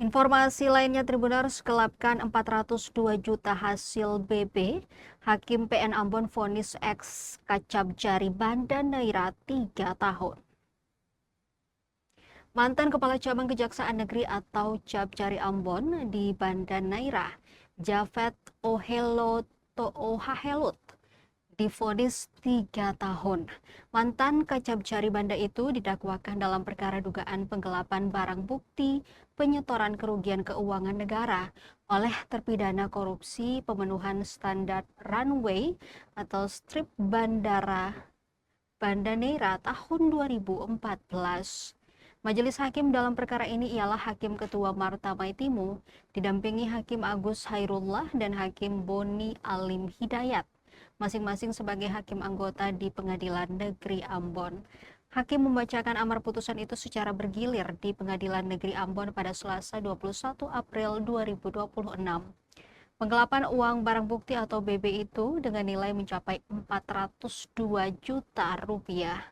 Informasi lainnya, Tribuners, gelapkan 402 juta hasil BB, Hakim PN Ambon vonis ex kacab jari Banda Neira 3 tahun. Mantan Kepala Cabang Kejaksaan Negeri atau Cab Jari Ambon di Banda Neira, Javed Ohahelut, divonis 3 tahun. Mantan Kacab Jari Banda itu didakwakan dalam perkara dugaan penggelapan barang bukti penyetoran kerugian keuangan negara oleh terpidana korupsi pemenuhan standar runway atau strip bandara Banda Neira tahun 2014. Majelis hakim dalam perkara ini ialah Hakim Ketua Marta Maitimu, didampingi Hakim Agus Hairullah dan Hakim Boni Alim Hidayat, masing-masing sebagai hakim anggota di Pengadilan Negeri Ambon. Hakim membacakan amar putusan itu secara bergilir di Pengadilan Negeri Ambon pada Selasa 21 April 2026. Penggelapan uang barang bukti atau BB itu dengan nilai mencapai 402 juta rupiah.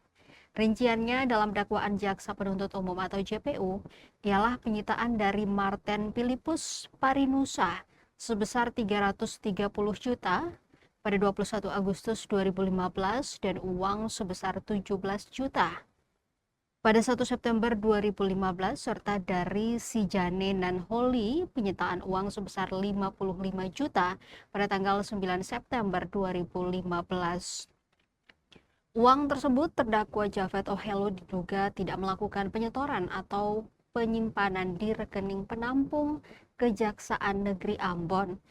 Rinciannya dalam dakwaan Jaksa Penuntut Umum atau JPU ialah penyitaan dari Marten Pilipus Parinusa sebesar 330 juta pada 21 Agustus 2015 dan uang sebesar 17 juta pada 1 September 2015 serta dari Sijane Nanholi penyitaan uang sebesar 55 juta pada tanggal 9 September 2015. Uang tersebut terdakwa Javed Ohahelut diduga tidak melakukan penyetoran atau penyimpanan di rekening penampung Kejaksaan Negeri Ambon,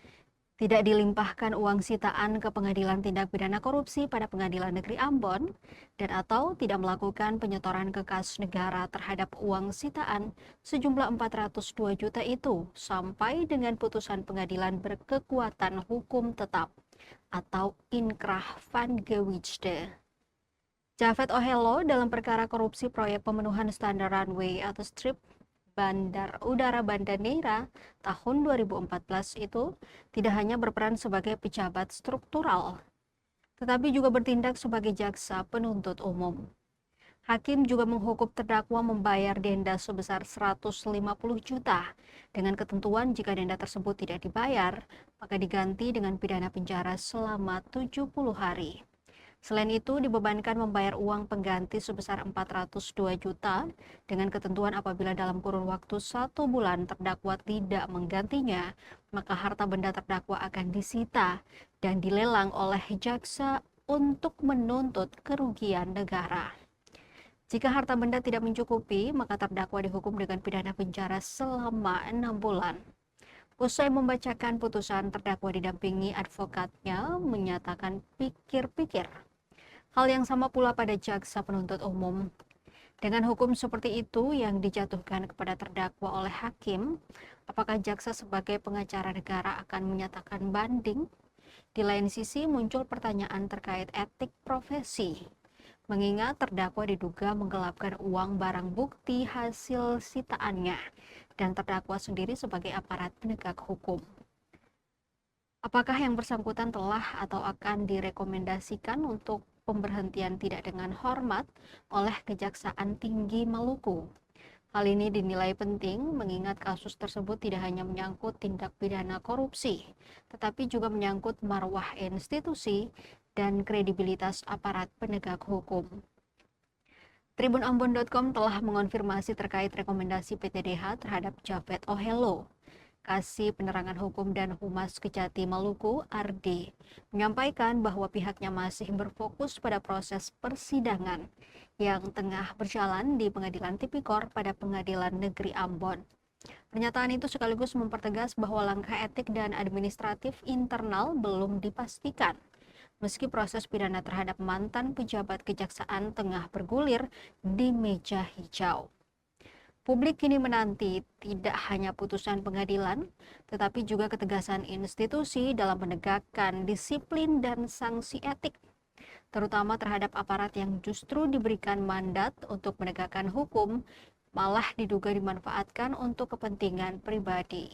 tidak dilimpahkan uang sitaan ke Pengadilan Tindak Pidana Korupsi pada Pengadilan Negeri Ambon, dan atau tidak melakukan penyetoran ke kas negara terhadap uang sitaan sejumlah 402 juta itu sampai dengan putusan pengadilan berkekuatan hukum tetap atau inkrah van Gewijde. Javed Ohahelut dalam perkara korupsi proyek pemenuhan standar runway atau strip Bandar Udara Banda Neira tahun 2014 itu tidak hanya berperan sebagai pejabat struktural, tetapi juga bertindak sebagai jaksa penuntut umum. Hakim juga menghukum terdakwa membayar denda sebesar 150 juta dengan ketentuan jika denda tersebut tidak dibayar, maka diganti dengan pidana penjara selama 70 hari. Selain itu, dibebankan membayar uang pengganti sebesar 402 juta dengan ketentuan apabila dalam kurun waktu 1 bulan terdakwa tidak menggantinya, maka harta benda terdakwa akan disita dan dilelang oleh jaksa untuk menuntut kerugian negara. Jika harta benda tidak mencukupi, maka terdakwa dihukum dengan pidana penjara selama 6 bulan. Usai membacakan putusan, terdakwa didampingi advokatnya menyatakan pikir-pikir. Hal yang sama pula pada jaksa penuntut umum. Dengan hukum seperti itu yang dijatuhkan kepada terdakwa oleh hakim, apakah jaksa sebagai pengacara negara akan menyatakan banding? Di lain sisi muncul pertanyaan terkait etik profesi, mengingat terdakwa diduga menggelapkan uang barang bukti hasil sitaannya dan terdakwa sendiri sebagai aparat penegak hukum. Apakah yang bersangkutan telah atau akan direkomendasikan untuk pemberhentian tidak dengan hormat oleh Kejaksaan Tinggi Maluku? Hal ini dinilai penting mengingat kasus tersebut tidak hanya menyangkut tindak pidana korupsi, tetapi juga menyangkut marwah institusi dan kredibilitas aparat penegak hukum. Tribunambon.com telah mengonfirmasi terkait rekomendasi PTDH terhadap Javed Ohahelut. Kasih Penerangan Hukum dan Humas Kejati Maluku, Ardi, menyampaikan bahwa pihaknya masih berfokus pada proses persidangan yang tengah berjalan di Pengadilan Tipikor pada Pengadilan Negeri Ambon. Pernyataan itu sekaligus mempertegas bahwa langkah etik dan administratif internal belum dipastikan, meski proses pidana terhadap mantan pejabat kejaksaan tengah bergulir di meja hijau. Publik kini menanti tidak hanya putusan pengadilan, tetapi juga ketegasan institusi dalam menegakkan disiplin dan sanksi etik, terutama terhadap aparat yang justru diberikan mandat untuk menegakkan hukum, malah diduga dimanfaatkan untuk kepentingan pribadi.